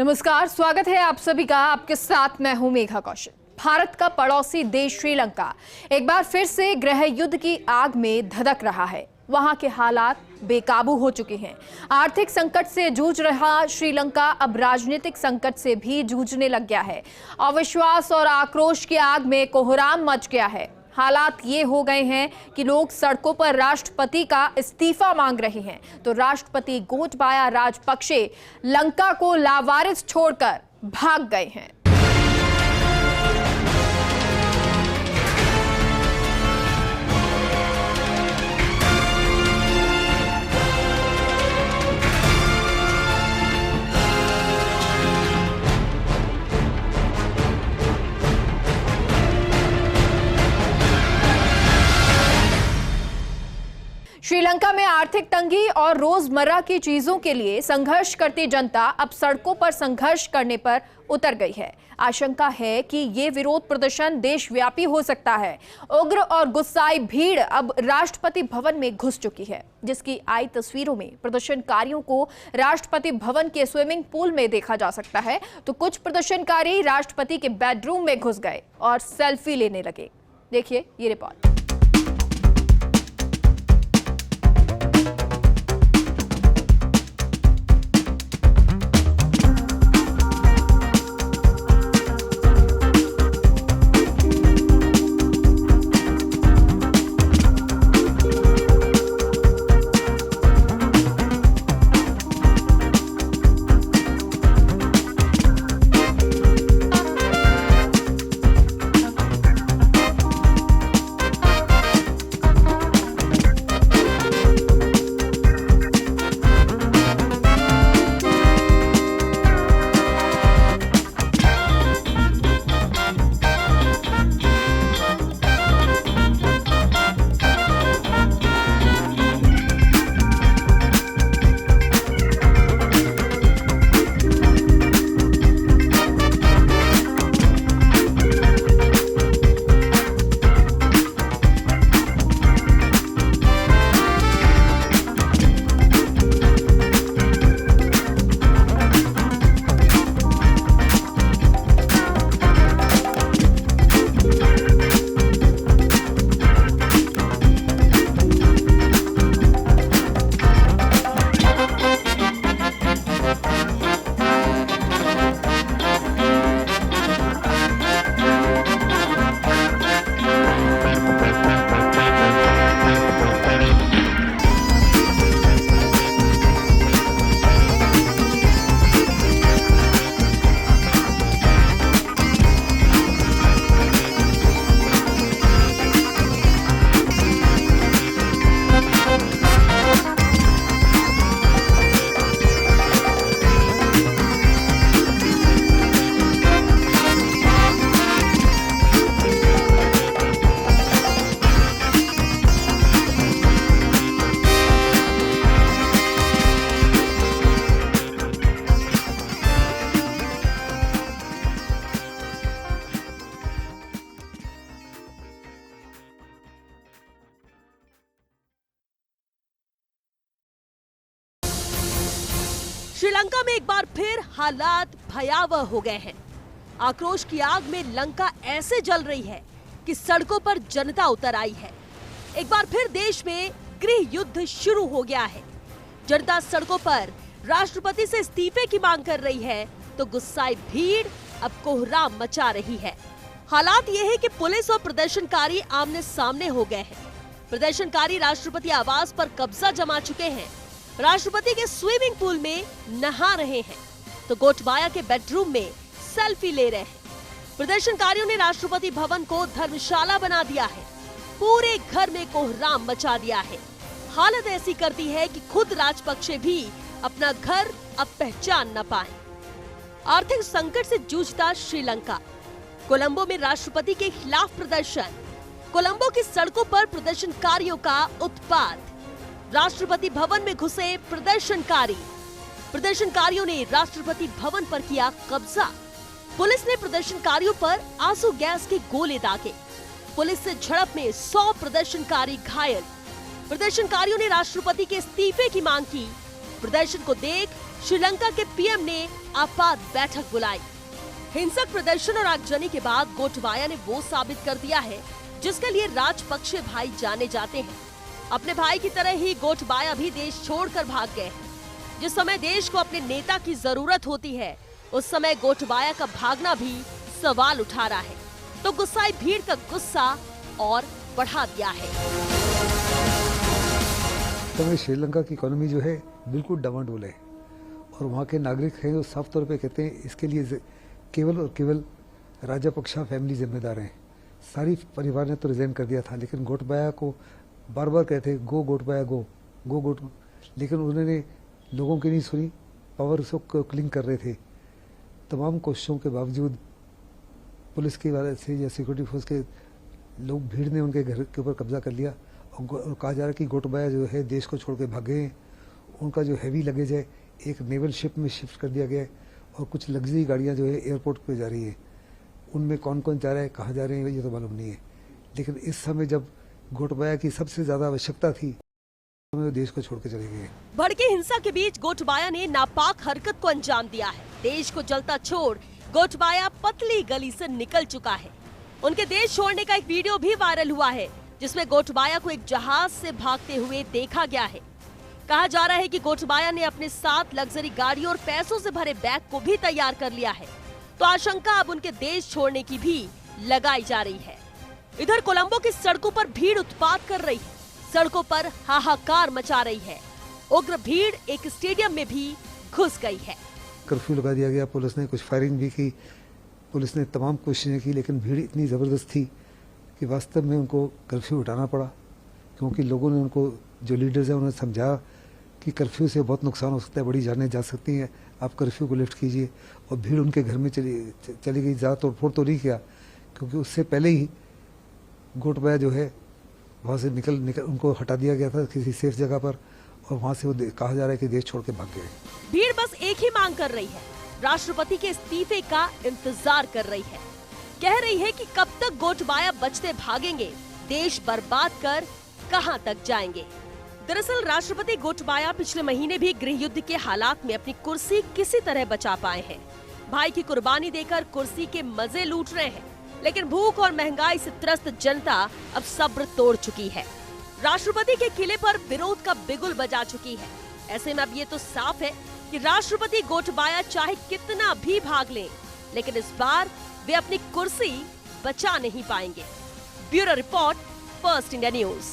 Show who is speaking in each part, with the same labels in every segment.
Speaker 1: नमस्कार, स्वागत है आप सभी का। आपके साथ मैं हूं मेघा कौशल। भारत का पड़ोसी देश श्रीलंका एक बार फिर से गृह युद्ध की आग में धधक रहा है। वहां के हालात बेकाबू हो चुके हैं। आर्थिक संकट से जूझ रहा श्रीलंका अब राजनीतिक संकट से भी जूझने लग गया है। अविश्वास और आक्रोश की आग में कोहराम मच गया है। हालात ये हो गए हैं कि लोग सड़कों पर राष्ट्रपति का इस्तीफा मांग रहे हैं, तो राष्ट्रपति गोटबाया राजपक्षे लंका को लावारिस छोड़कर भाग गए हैं। श्रीलंका में आर्थिक तंगी और रोजमर्रा की चीजों के लिए संघर्ष करती जनता अब सड़कों पर संघर्ष करने पर उतर गई है। आशंका है कि ये विरोध प्रदर्शन देशव्यापी हो सकता है। उग्र और गुस्साई भीड़ अब राष्ट्रपति भवन में घुस चुकी है, जिसकी आई तस्वीरों में प्रदर्शनकारियों को राष्ट्रपति भवन के स्विमिंग पूल में देखा जा सकता है, तो कुछ प्रदर्शनकारी राष्ट्रपति के बेडरूम में घुस गए और सेल्फी लेने लगे। देखिए ये रिपोर्ट।
Speaker 2: श्रीलंका में एक बार फिर हालात भयावह हो गए हैं। आक्रोश की आग में लंका ऐसे जल रही है कि सड़कों पर जनता उतर आई है। एक बार फिर देश में गृह युद्ध शुरू हो गया है। जनता सड़कों पर राष्ट्रपति से इस्तीफे की मांग कर रही है, तो गुस्साई भीड़ अब कोहराम मचा रही है। हालात ये है कि पुलिस और प्रदर्शनकारी आमने सामने हो गए हैं। प्रदर्शनकारी राष्ट्रपति आवास पर कब्जा जमा चुके हैं, राष्ट्रपति के स्विमिंग पूल में नहा रहे हैं, तो गोटबाया के बेडरूम में सेल्फी ले रहे हैं। प्रदर्शनकारियों ने राष्ट्रपति भवन को धर्मशाला बना दिया है। पूरे घर में कोहराम मचा दिया है। हालत ऐसी करती है कि खुद राजपक्षे भी अपना घर अब पहचान न पाए। आर्थिक संकट से जूझता श्रीलंका। कोलंबो में राष्ट्रपति के खिलाफ प्रदर्शन। कोलंबो की सड़कों पर प्रदर्शनकारियों का उत्पात। राष्ट्रपति भवन में घुसे प्रदर्शनकारी। प्रदर्शनकारियों ने राष्ट्रपति भवन पर किया कब्जा। पुलिस ने प्रदर्शनकारियों पर आंसू गैस के गोले दागे। पुलिस से झड़प में 100 प्रदर्शनकारी घायल। प्रदर्शनकारियों ने राष्ट्रपति के इस्तीफे की मांग की। प्रदर्शन को देख श्रीलंका के पीएम ने आपात बैठक बुलाई। हिंसक प्रदर्शन और आगजनी के बाद गोटबाया ने वो साबित कर दिया है जिसके लिए राजपक्षे भाई जाने जाते हैं। अपने भाई की तरह ही गोटबाया भी देश छोड़कर भाग गए हैं। जिस समय देश को अपने नेता की जरूरत होती है, उस समय गोटबाया का भागना भी सवाल उठा रहा है। तो गुस्साई भीड़ का गुस्सा और बढ़ा दिया है।
Speaker 3: तो श्रीलंका की इकोनॉमी जो है बिल्कुल डामाडोल है और वहाँ के नागरिक हैं जो साफ तौर पे कहते हैं इसके लिए केवल और केवल राजापक्षा फैमिली जिम्मेदार हैं। सारी परिवार ने तो रिजाइन कर दिया था, लेकिन गोटबाया को बार बार कहते गो गोटबाया गो गोट, लेकिन उन्होंने लोगों की नहीं सुनी। पावर उसको क्लिंग कर रहे थे। तमाम कोशिशों के बावजूद पुलिस की वजह से या सिक्योरिटी फोर्स के लोग भीड़ ने उनके घर के ऊपर कब्जा कर लिया और कहा जा रहा है कि गोटबाया जो है देश को छोड़ के भाग गए हैं। उनका जो हैवी लगेज है एक नेवल शिप में शिफ्ट कर दिया गया है और कुछ लग्जरी गाड़ियां जो है एयरपोर्ट पे जा रही है। उनमें कौन कौन जा रहा है, कहाँ जा रहे हैं, ये तो मालूम नहीं है। लेकिन इस समय जब गोटबाया की सबसे ज्यादा आवश्यकता थी, वो देश को छोड़ के चले गए।
Speaker 2: भड़की हिंसा के बीच गोटबाया ने नापाक हरकत को अंजाम दिया है। देश को जलता छोड़ गोटबाया पतली गली से निकल चुका है। उनके देश छोड़ने का एक वीडियो भी वायरल हुआ है जिसमें गोटबाया को एक जहाज से भागते हुए देखा गया है। कहा जा रहा है कि गोटबाया ने अपने साथ लग्जरी गाड़ियों और पैसों से भरे बैग को भी तैयार कर लिया है। तो आशंका अब उनके देश छोड़ने की भी लगाई जा रही है। इधर कोलंबो की सड़कों पर भीड़ उत्पात कर रही है। सड़कों पर हाहाकार मचा रही है। उग्र भीड़ एक स्टेडियम में भी घुस गई है।
Speaker 3: कर्फ्यू लगा दिया गया। पुलिस ने कुछ फायरिंग भी की। पुलिस ने तमाम कोशिशें की, लेकिन भीड़ इतनी जबरदस्त थी कि वास्तव में उनको कर्फ्यू हटाना पड़ा, क्योंकि लोगों ने उनको, जो लीडर्स हैं, उन्होंने समझाया कि कर्फ्यू से बहुत नुकसान हो सकता है, बड़ी जानें जा सकती हैं, आप कर्फ्यू को लिफ्ट कीजिए। और भीड़ उनके घर में चली गई। ज़्यादा तोड़फोड़ तो नहीं किया, क्योंकि उससे पहले ही गोटबाया जो है वहाँ से निकल उनको हटा दिया गया था किसी सेफ जगह पर, और वहाँ से वो कहा जा रहा है कि देश छोड़ के भाग गए।
Speaker 2: भीड़ बस एक ही मांग कर रही है, राष्ट्रपति के इस्तीफे का इंतजार कर रही है। कह रही है कि कब तक गोटबाया बचते भागेंगे, देश बर्बाद कर कहां तक जाएंगे। दरअसल राष्ट्रपति गोटबाया पिछले महीने भी गृह युद्ध के हालात में अपनी कुर्सी किसी तरह बचा पाए हैं। भाई की कुर्बानी देकर कुर्सी के मजे लूट रहे हैं, लेकिन भूख और महंगाई से त्रस्त जनता अब सब्र तोड़ चुकी है। राष्ट्रपति के किले पर विरोध का बिगुल बजा चुकी है। ऐसे में अब ये तो साफ है कि राष्ट्रपति गोटबाया चाहे कितना भी भाग लें, लेकिन इस बार वे अपनी कुर्सी बचा नहीं पाएंगे। Bureau report, first India news.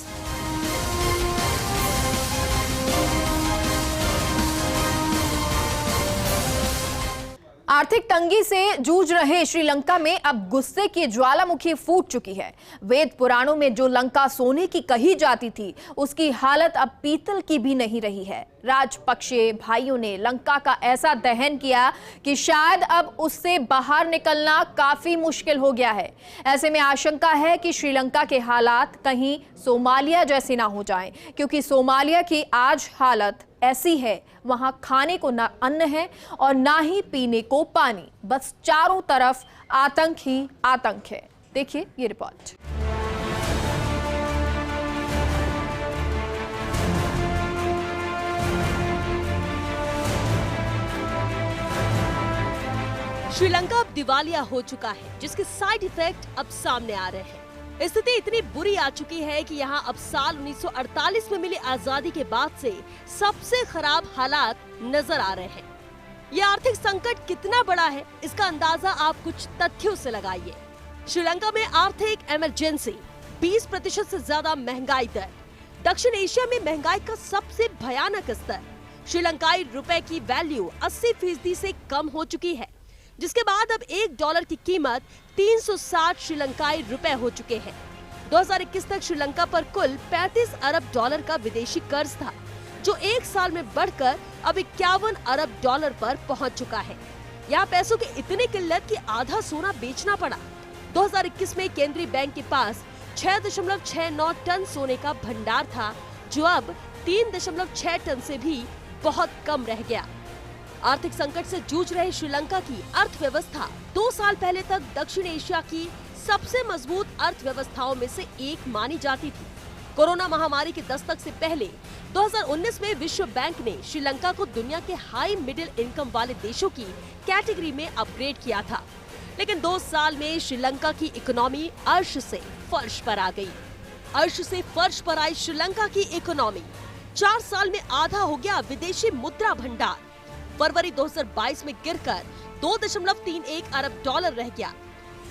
Speaker 1: आर्थिक तंगी से जूझ रहे श्रीलंका में अब गुस्से की ज्वालामुखी फूट चुकी है। वेद पुराणों में जो लंका सोने की कही जाती थी, उसकी हालत अब पीतल की भी नहीं रही है। राजपक्षे भाइयों ने लंका का ऐसा दहन किया कि शायद अब उससे बाहर निकलना काफी मुश्किल हो गया है। ऐसे में आशंका है कि श्रीलंका के हालात कहीं सोमालिया जैसे ना हो जाएं, क्योंकि सोमालिया की आज हालत ऐसी है, वहां खाने को ना अन्न है और ना ही पीने को पानी, बस चारों तरफ आतंक ही आतंक है। देखिए ये रिपोर्ट।
Speaker 2: श्रीलंका अब दिवालिया हो चुका है, जिसके साइड इफेक्ट अब सामने आ रहे हैं। स्थिति इतनी बुरी आ चुकी है कि यहाँ अब साल 1948 में मिली आजादी के बाद से सबसे खराब हालात नजर आ रहे हैं। ये आर्थिक संकट कितना बड़ा है, इसका अंदाजा आप कुछ तथ्यों से लगाइए। श्रीलंका में आर्थिक इमरजेंसी, 20% से ज्यादा महंगाई दर, दक्षिण एशिया में महंगाई का सबसे भयानक स्तर, श्रीलंकाई रुपए की वैल्यू 80% से कम हो चुकी है, जिसके बाद अब $1 की कीमत 360 श्रीलंकाई रुपए हो चुके हैं। 2021 तक श्रीलंका पर कुल $35 अरब का विदेशी कर्ज था, जो एक साल में बढ़कर अब $51 अरब पर पहुंच चुका है। यहाँ पैसों की इतनी किल्लत कि आधा सोना बेचना पड़ा। 2021 में केंद्रीय बैंक के पास 6.69 टन सोने का भंडार था, जो अब 3.6 टन से भी बहुत कम रह गया। आर्थिक संकट से जूझ रहे श्रीलंका की अर्थव्यवस्था 2 साल पहले तक दक्षिण एशिया की सबसे मजबूत अर्थव्यवस्थाओं में से एक मानी जाती थी। कोरोना महामारी के दस्तक से पहले 2019 में विश्व बैंक ने श्रीलंका को दुनिया के हाई मिडिल इनकम वाले देशों की कैटेगरी में अपग्रेड किया था, लेकिन 2 साल में श्रीलंका की इकोनॉमी अर्श से फर्श पर आ गई। अर्श से फर्श पर आई श्रीलंका की इकोनॉमी 4 साल में आधा हो गया विदेशी मुद्रा भंडार। फरवरी 2022 में गिरकर 2.31 अरब डॉलर रह गया।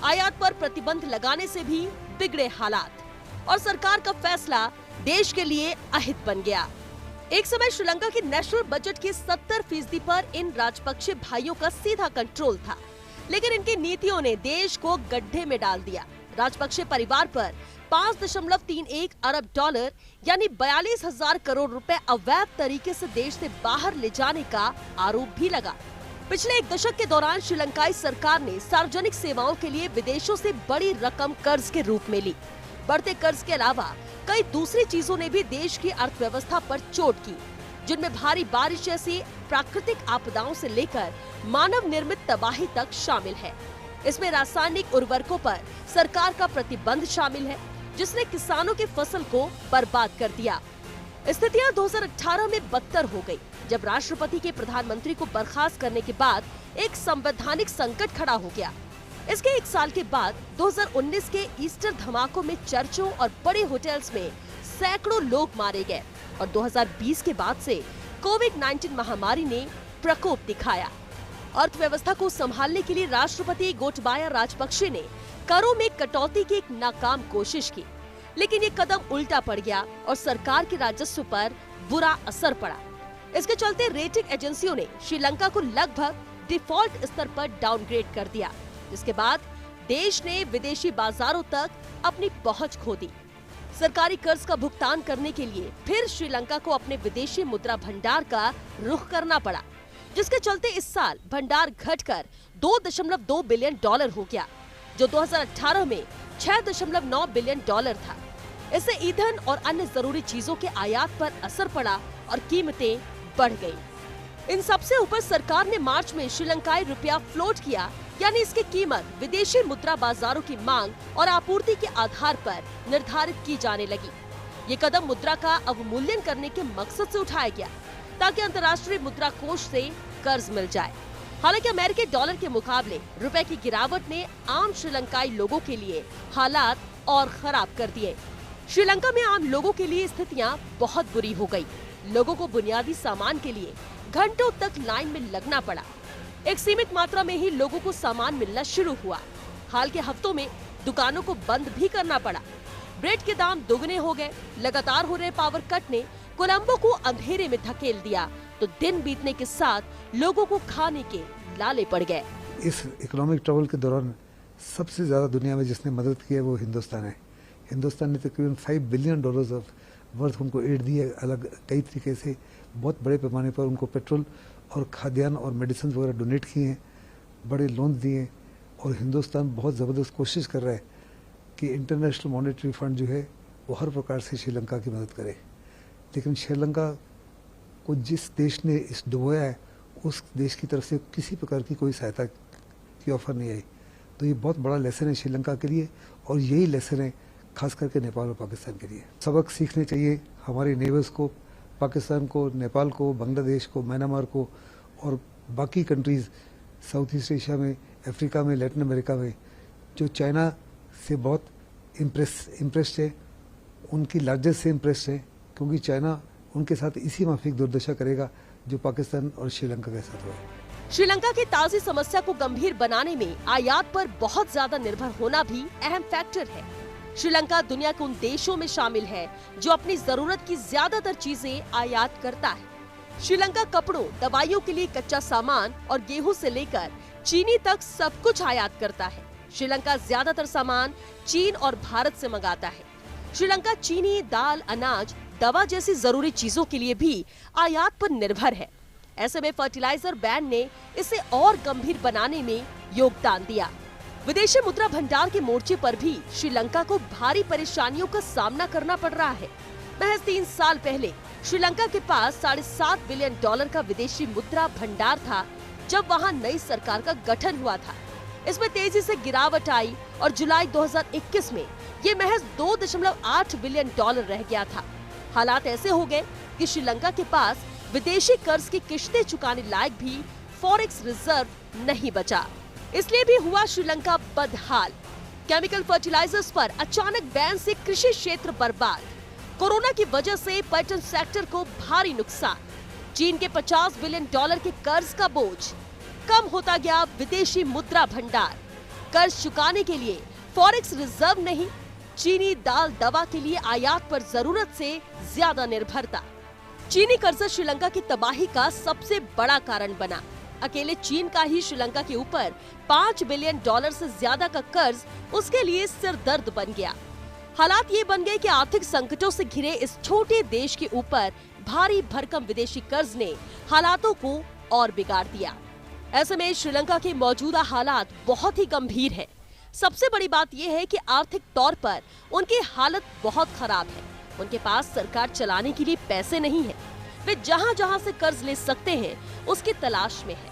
Speaker 2: आयात पर प्रतिबंध लगाने से भी बिगड़े हालात और सरकार का फैसला देश के लिए अहित बन गया। एक समय श्रीलंका के नेशनल बजट के 70% पर इन राजपक्षे भाइयों का सीधा कंट्रोल था, लेकिन इनकी नीतियों ने देश को गड्ढे में डाल दिया। राजपक्षे परिवार पर 5.31 अरब डॉलर यानी 42,000 करोड़ रुपए अवैध तरीके से देश से बाहर ले जाने का आरोप भी लगा। पिछले 1 दशक के दौरान श्रीलंकाई सरकार ने सार्वजनिक सेवाओं के लिए विदेशों से बड़ी रकम कर्ज के रूप में ली। बढ़ते कर्ज के अलावा कई दूसरी चीजों ने भी देश की अर्थव्यवस्था पर चोट की, जिनमें भारी बारिश जैसी प्राकृतिक आपदाओं से लेकर मानव निर्मित तबाही तक शामिल है। इसमें रासायनिक उर्वरकों पर सरकार का प्रतिबंध शामिल है, जिसने किसानों की फसल को बर्बाद कर दिया। स्थितियां 2018 में बदतर हो गई, जब राष्ट्रपति के प्रधानमंत्री को बर्खास्त करने के बाद एक संवैधानिक संकट खड़ा हो गया। इसके 1 साल के बाद 2019 के ईस्टर धमाकों में चर्चों और बड़े होटल्स में सैकड़ों लोग मारे गए और 2020 के बाद से कोविड-19 महामारी ने प्रकोप दिखाया। अर्थव्यवस्था को संभालने के लिए राष्ट्रपति गोटबाया राजपक्षे ने करों में कटौती की एक नाकाम कोशिश की, लेकिन ये कदम उल्टा पड़ गया और सरकार के राजस्व पर बुरा असर पड़ा। इसके चलते रेटिंग एजेंसियों ने श्रीलंका को लगभग डिफॉल्ट स्तर पर डाउनग्रेड कर दिया, जिसके बाद देश ने विदेशी बाजारों तक अपनी पहुंच खो दी। सरकारी कर्ज का भुगतान करने के लिए फिर श्रीलंका को अपने विदेशी मुद्रा भंडार का रुख करना पड़ा, जिसके चलते इस साल भंडार घटकर 2.2 बिलियन डॉलर हो गया, जो 2018 में 6.9 बिलियन डॉलर था। इससे ईंधन और अन्य जरूरी चीजों के आयात पर असर पड़ा और कीमतें बढ़ गईं। इन सबसे ऊपर सरकार ने मार्च में श्रीलंकाई रुपया फ्लोट किया, यानी इसकी कीमत विदेशी मुद्रा बाजारों की मांग और आपूर्ति के आधार पर निर्धारित की जाने लगी। ये कदम मुद्रा का अवमूल्यन करने के मकसद से उठाया गया, ताकि अंतर्राष्ट्रीय मुद्रा कोष से कर्ज मिल जाए। हालांकि अमेरिकी डॉलर के मुकाबले रुपए की गिरावट ने आम श्रीलंकाई लोगों के लिए हालात और खराब कर दिए। श्रीलंका में आम लोगों के लिए स्थितियां बहुत बुरी हो गई। लोगों को बुनियादी सामान के लिए घंटों तक लाइन में लगना पड़ा। एक सीमित मात्रा में ही लोगों को सामान मिलना शुरू हुआ। हाल के हफ्तों में दुकानों को बंद भी करना पड़ा। ब्रेड के दाम दोगुने हो गए। लगातार हो रहे पावर कट ने कोलंबो को अंधेरे में धकेल दिया, तो दिन बीतने के साथ लोगों को खाने के लाले पड़ गए।
Speaker 3: इस इकोनॉमिक ट्रबल के दौरान सबसे ज्यादा दुनिया में जिसने मदद की है वो हिंदुस्तान है। हिंदुस्तान ने तकरीबन $5 बिलियन ऑफ वर्थ उनको एड दी है। अलग कई तरीके से बहुत बड़े पैमाने पर उनको पेट्रोल और खाद्यान्न और मेडिसिन वगैरह डोनेट किए हैं, बड़े लोन दिए, और हिंदुस्तान बहुत ज़बरदस्त कोशिश कर रहा है कि इंटरनेशनल मॉनेटरी फंड जो है वो हर प्रकार से श्रीलंका की मदद करे। लेकिन श्रीलंका को जिस देश ने इस डुबोया है, उस देश की तरफ से किसी प्रकार की कोई सहायता की ऑफर नहीं आई। तो ये बहुत बड़ा लेसन है श्रीलंका के लिए, और यही लेसन है खास करके नेपाल और पाकिस्तान के लिए। सबक सीखने चाहिए हमारे नेबर्स को, पाकिस्तान को, नेपाल को, बांग्लादेश को, म्यांमार को और बाकी कंट्रीज़ साउथ ईस्ट एशिया में, अफ्रीका में, लैटिन अमेरिका में, जो चाइना से बहुत इम्प्रेस्ड है, उनकी लार्जेस्ट से इम्प्रेस्ड है, क्योंकि चाइना उनके साथ इसी माफिक दुर्दशा करेगा जो पाकिस्तान और श्रीलंका के साथ हुआ है।
Speaker 2: श्रीलंका की ताज़ी समस्या को गंभीर बनाने में आयात पर बहुत ज्यादा निर्भर होना भी अहम फैक्टर है। श्रीलंका दुनिया के उन देशों में शामिल है जो अपनी जरूरत की ज्यादातर चीजें आयात करता है। श्रीलंका कपड़ों, दवाइयों के लिए कच्चा सामान और गेहूं से लेकर चीनी तक सब कुछ आयात करता है। श्रीलंका ज्यादातर सामान चीन और भारत से मंगाता है। श्रीलंका चीनी, दाल, अनाज, दवा जैसी जरूरी चीजों के लिए भी आयात पर निर्भर है। ऐसे में फर्टिलाइजर बैन ने इसे और गंभीर बनाने में योगदान दिया। विदेशी मुद्रा भंडार के मोर्चे पर भी श्रीलंका को भारी परेशानियों का सामना करना पड़ रहा है। महज 3 साल पहले श्रीलंका के पास $7.5 बिलियन का विदेशी मुद्रा भंडार था, जब वहां नई सरकार का गठन हुआ था। इसमें तेजी से गिरावट आई और जुलाई 2021 में ये महज $2.8 बिलियन रह गया था। हालात ऐसे हो गए कि श्रीलंका के पास विदेशी कर्ज की किश्तें चुकाने लायक भी फॉरेक्स रिजर्व नहीं बचा। इसलिए भी हुआ श्रीलंका बदहाल। केमिकल फर्टिलाइजर्स पर अचानक बैन से कृषि क्षेत्र बर्बाद। कोरोना की वजह से पर्यटन सेक्टर को भारी नुकसान। चीन के $50 बिलियन के कर्ज का बोझ। कम होता गया विदेशी मुद्रा भंडार। कर्ज चुकाने के लिए फॉरेक्स रिजर्व नहीं, चीनी दाल दवा के लिए आयात पर जरूरत से ज्यादा निर्भरता। चीनी कर्ज श्रीलंका की तबाही का सबसे बड़ा कारण बना। अकेले चीन का ही श्रीलंका के ऊपर $5 बिलियन से ज्यादा का कर्ज उसके लिए सिरदर्द बन गया। हालात ये बन गए कि आर्थिक संकटों से घिरे इस छोटे देश के ऊपर भारी भरकम विदेशी कर्ज ने हालातों को और बिगाड़ दिया। ऐसे में श्रीलंका के मौजूदा हालात बहुत ही गंभीर है। सबसे बड़ी बात यह है कि आर्थिक तौर पर उनकी हालत बहुत खराब है। उनके पास सरकार चलाने के लिए पैसे नहीं है। वे जहां जहां से कर्ज ले सकते हैं उसकी तलाश में है।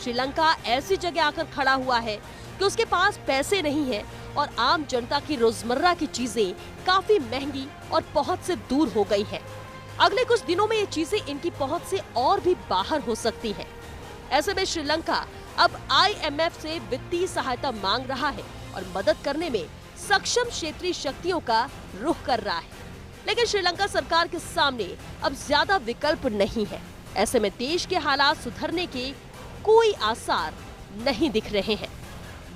Speaker 2: श्रीलंका ऐसी जगह आकर खड़ा हुआ है कि उसके पास पैसे नहीं है और आम जनता की रोजमर्रा की चीजें काफी महंगी और पहुंच से दूर हो गई हैं। अगले कुछ दिनों में ये चीजें इनकी पहुंच से और भी बाहर हो सकती हैं। ऐसे में श्रीलंका अब IMF से वित्तीय सहायता मांग रहा है और मदद करने में सक्षम क्षेत्रीय शक्तियों का रुख कर रहा है। लेकिन श्रीलंका सरकार के सामने अब ज्यादा विकल्प नहीं है। ऐसे में देश के हालात सुधरने के कोई आसार नहीं दिख रहे हैं।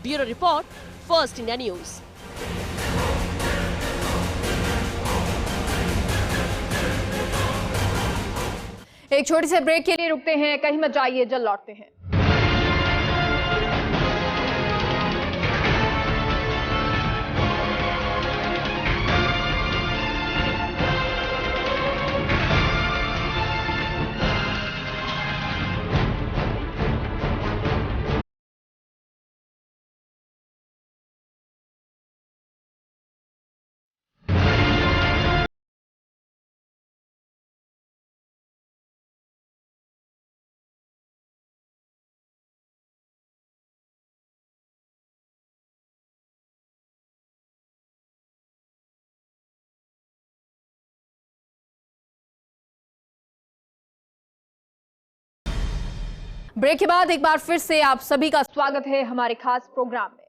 Speaker 2: Bureau report, first India news.
Speaker 1: एक छोटी से ब्रेक के लिए रुकते हैं, कहीं मत जाइए, जल्द लौटते हैं। ब्रेक के बाद एक बार फिर से आप सभी का स्वागत है हमारे खास प्रोग्राम में।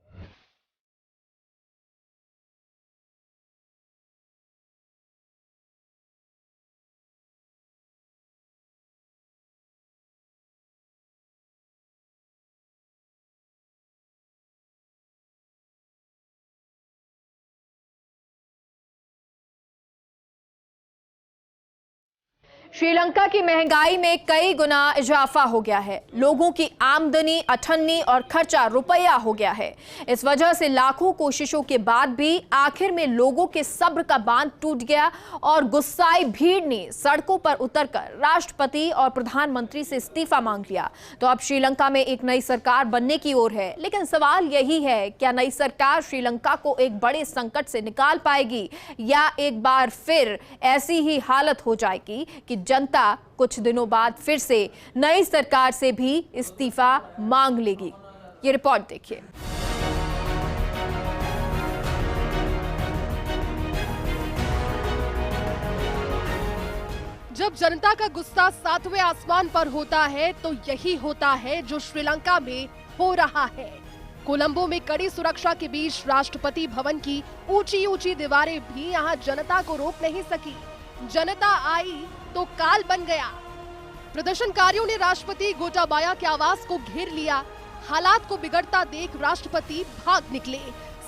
Speaker 1: श्रीलंका की महंगाई में कई गुना इजाफा हो गया है। लोगों की आमदनी अठन्नी और खर्चा रुपया हो गया है। इस वजह से लाखों कोशिशों के बाद भी आखिर में लोगों के सब्र का बांध टूट गया और गुस्साई भीड़ ने सड़कों पर उतरकर राष्ट्रपति और प्रधानमंत्री से इस्तीफा मांग लिया। तो अब श्रीलंका में एक नई सरकार बनने की ओर है। लेकिन सवाल यही है, क्या नई सरकार श्रीलंका को एक बड़े संकट से निकाल पाएगी या एक बार फिर ऐसी ही हालत हो जाएगी कि जनता कुछ दिनों बाद फिर से नई सरकार से भी इस्तीफा मांग लेगी। ये रिपोर्ट देखिए।
Speaker 4: जब जनता का गुस्सा 7वें आसमान पर होता है तो यही होता है जो श्रीलंका में हो रहा है। कोलंबो में कड़ी सुरक्षा के बीच राष्ट्रपति भवन की ऊंची ऊंची दीवारें भी यहां जनता को रोक नहीं सकी। जनता आई तो काल बन गया। प्रदर्शनकारियों ने राष्ट्रपति गोटाबाया के आवास को घेर लिया। हालात को बिगड़ता देख राष्ट्रपति भाग निकले।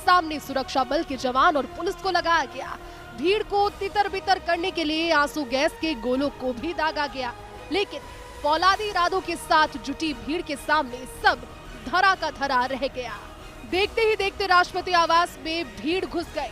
Speaker 4: सामने सुरक्षा बल के जवान और पुलिस को लगाया गया। भीड़ को तितर बितर करने के लिए आंसू गैस के गोलों को भी दागा गया। लेकिन फौलादी इरादों के साथ जुटी भीड़ के सामने सब धरा का धरा रह गया। देखते ही देखते राष्ट्रपति आवास में भीड़ घुस गई।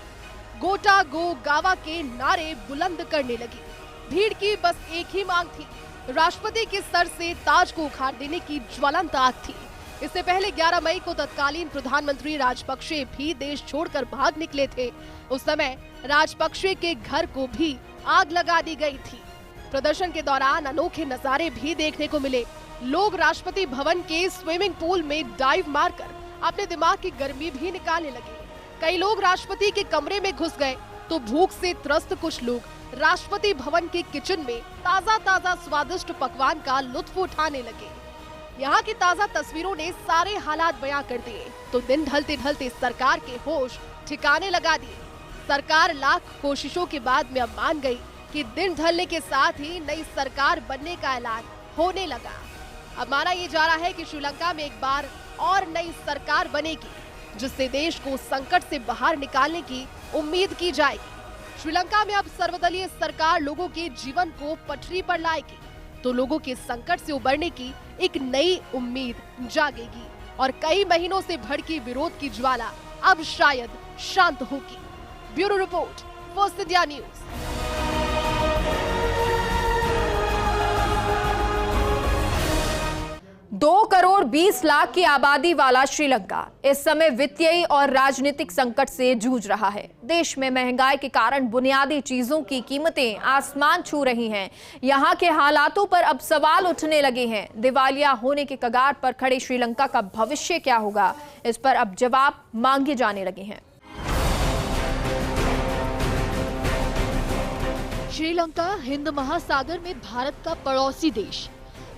Speaker 4: गोटा गो गावा के नारे बुलंद करने लगी। भीड़ की बस एक ही मांग थी, राष्ट्रपति के सर से ताज को उखाड़ देने की ज्वलंत आग थी। इससे पहले 11 मई को तत्कालीन प्रधानमंत्री राजपक्षे भी देश छोड़कर भाग निकले थे। उस समय राजपक्षे के घर को भी आग लगा दी गई थी। प्रदर्शन के दौरान अनोखे नजारे भी देखने को मिले। लोग राष्ट्रपति भवन के स्विमिंग पूल में डाइव मारकर अपने दिमाग की गर्मी भी निकालने लगे। कई लोग राष्ट्रपति के कमरे में घुस गए तो भूख से त्रस्त कुछ लोग राष्ट्रपति भवन के किचन में ताजा स्वादिष्ट पकवान का लुत्फ उठाने लगे। यहाँ की ताजा तस्वीरों ने सारे हालात बयां कर दिए तो दिन ढलते ढलते सरकार के होश ठिकाने लगा दिए। सरकार लाख कोशिशों के बाद में अब मान गई कि दिन ढलने के साथ ही नई सरकार बनने का ऐलान होने लगा। अब माना ये जा रहा है कि श्रीलंका में एक बार और नई सरकार बनेगी, जिससे देश को संकट से बाहर निकालने की उम्मीद की जाएगी। श्रीलंका में अब सर्वदलीय सरकार लोगों के जीवन को पटरी पर लाएगी तो लोगों के संकट से उबरने की एक नई उम्मीद जागेगी और कई महीनों से भड़की विरोध की ज्वाला अब शायद शांत होगी। Bureau report, first India news.
Speaker 1: 2 crore 20 lakh की आबादी वाला श्रीलंका इस समय वित्तीय और राजनीतिक संकट से जूझ रहा है। देश में महंगाई के कारण बुनियादी चीजों की कीमतें आसमान छू रही हैं। यहाँ के हालातों पर अब सवाल उठने लगे हैं। दिवालिया होने के कगार पर खड़े श्रीलंका का भविष्य क्या होगा, इस पर अब जवाब मांगे जाने लगे हैं।
Speaker 2: श्रीलंका हिंद महासागर में भारत का पड़ोसी देश।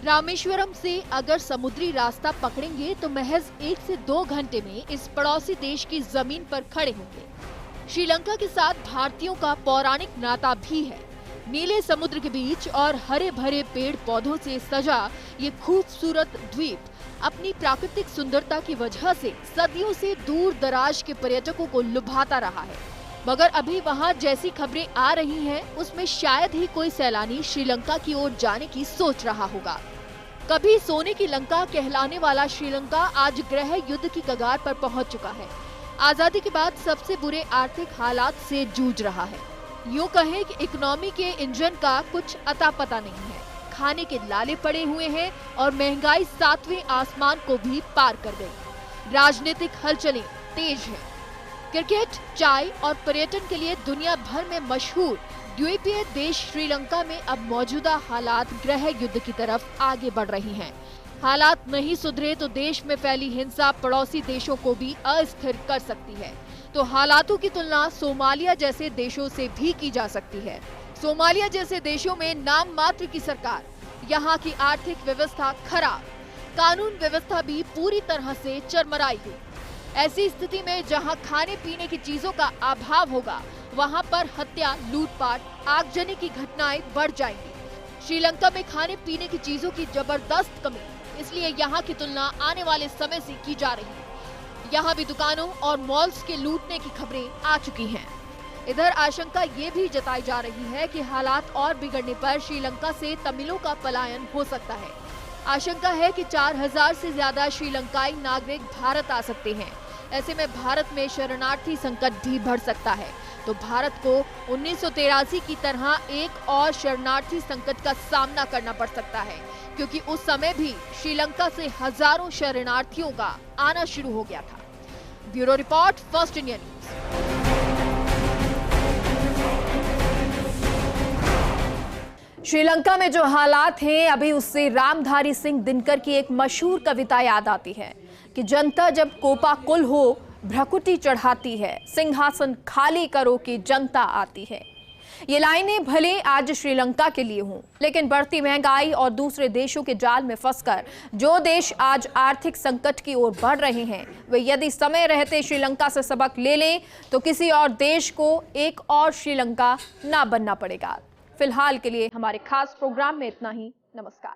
Speaker 2: रामेश्वरम से अगर समुद्री रास्ता पकड़ेंगे तो महज 1 से 2 घंटे में इस पड़ोसी देश की जमीन पर खड़े होंगे। श्रीलंका के साथ भारतीयों का पौराणिक नाता भी है। नीले समुद्र के बीच और हरे भरे पेड़ पौधों से सजा ये खूबसूरत द्वीप अपनी प्राकृतिक सुंदरता की वजह से सदियों से दूर दराज के पर्यटकों को लुभाता रहा है। मगर अभी वहाँ जैसी खबरें आ रही हैं, उसमें शायद ही कोई सैलानी श्रीलंका की ओर जाने की सोच रहा होगा। कभी सोने की लंका कहलाने वाला श्रीलंका आज गृह युद्ध की कगार पर पहुंच चुका है। आजादी के बाद सबसे बुरे आर्थिक हालात से जूझ रहा है। यूं कहें कि इकोनॉमी के इंजन का कुछ अता पता नहीं है। खाने के लाले पड़े हुए हैं और महंगाई 7वें आसमान को भी पार कर गई। राजनीतिक हलचलें तेज हैं। क्रिकेट, चाय और पर्यटन के लिए दुनिया भर में मशहूर द्वीपीय देश श्रीलंका में अब मौजूदा हालात गृह युद्ध की तरफ आगे बढ़ रही हैं। हालात नहीं सुधरे तो देश में फैली हिंसा पड़ोसी देशों को भी अस्थिर कर सकती है। तो हालातों की तुलना सोमालिया जैसे देशों से भी की जा सकती है। सोमालिया जैसे देशों में नाम मात्र की सरकार, यहाँ की आर्थिक व्यवस्था खराब, कानून व्यवस्था भी पूरी तरह से चरमराई हुई। ऐसी स्थिति में जहां खाने पीने की चीजों का अभाव होगा, वहां पर हत्या, लूटपाट, आगजनी की घटनाएं बढ़ जाएंगी। श्रीलंका में खाने पीने की चीजों की जबरदस्त कमी, इसलिए यहाँ की तुलना आने वाले समय से की जा रही है। यहाँ भी दुकानों और मॉल्स के लूटने की खबरें आ चुकी हैं। इधर आशंका ये भी जताई जा रही है कि हालात और बिगड़ने पर श्रीलंका से तमिलों का पलायन हो सकता है। आशंका है कि 4000 से ज्यादा श्रीलंकाई नागरिक भारत आ सकते हैं। ऐसे में भारत में शरणार्थी संकट भी बढ़ सकता है। तो भारत को 1983 की तरह एक और शरणार्थी संकट का सामना करना पड़ सकता है, क्योंकि उस समय भी श्रीलंका से हजारों शरणार्थियों का आना शुरू हो गया था। Bureau report, first India news.
Speaker 1: Sri Lanka में जो हालात हैं, अभी उससे रामधारी सिंह दिनकर की एक मशहूर कविता याद आती है कि जनता जब कोपा कुल हो भ्रकुटी चढ़ाती है, सिंहासन खाली करो कि जनता आती है। ये लाइनें भले आज श्रीलंका के लिए हों, लेकिन बढ़ती महंगाई और दूसरे देशों के जाल में फंसकर जो देश आज आर्थिक संकट की ओर बढ़ रहे हैं, वे यदि समय रहते श्रीलंका से सबक ले लें तो किसी और देश को एक और श्रीलंका ना बनना पड़ेगा। फिलहाल के लिए हमारे खास प्रोग्राम में इतना ही। नमस्कार।